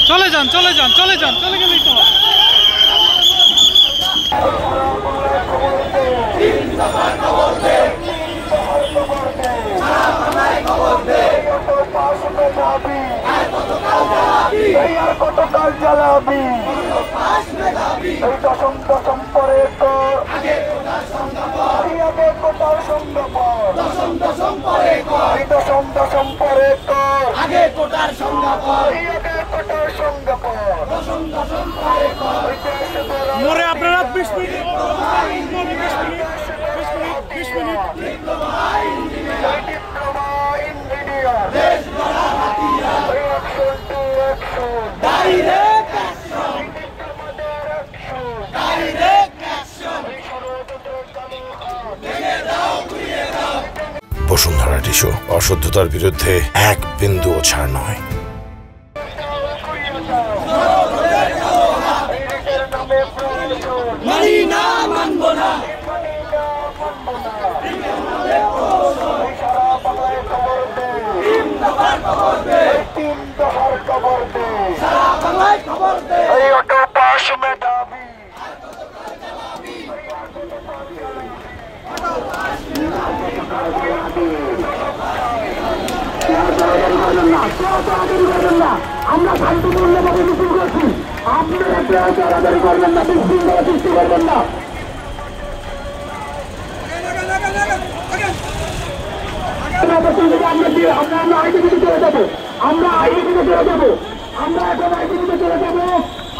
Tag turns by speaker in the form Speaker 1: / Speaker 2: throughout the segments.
Speaker 1: চলে যান চলে যান চলে যান, চলে গেলেই তো হয়।
Speaker 2: কতকাল জ্বালাবি এই দশম দশম পরে আগে কোটার সংজ্ঞাপন, দশম দশম পরে দশম দশম পরে আগে কোটার সংজ্ঞাপন, আগে কোটার সংজ্ঞাপন, দশম দশম পরে
Speaker 1: মোরে আপনারা 20 মিনিট
Speaker 2: দেশ গড়া হাতিয়ার, action to action, direct action, direct action, ভেঙে দাও ঘুরিয়ে দাও।
Speaker 3: বসুন্ধরা টিস্যু অশুদ্ধতার বিরুদ্ধে এক বিন্দুও ছাড় নয়।
Speaker 2: মানি না, মানব না, তিন দফার খবর দে, সারা বাংলায় খবর দে, এই অটো পাস মে দাবি, আমরা শান্তিপূর্ণভাবে মিছিল করছি, আপনারা কেউ তাড়াতাড়ি করবেন না, বিশৃঙ্খলা সৃষ্টি করবেন না। আমরা আইডিবিতে চলে যাবো, আমরা আইডিবিতে চলে যাবো, আমরা এখন আইডিবিতে চলে যাবো।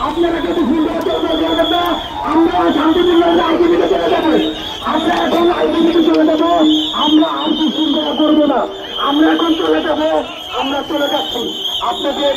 Speaker 2: আপনারা কিন্তু বিশৃঙ্খলা করবেন না, আমরা শান্তিপূর্ণ আইডিবিতে চলে যাবো, আমরা এখন আইডিবিতে চলে যাবো, আমরা আর বিশৃঙ্খলা করবো না, আমরা এখন চলে যাবো, আমরা চলে যাচ্ছি। আপনাদের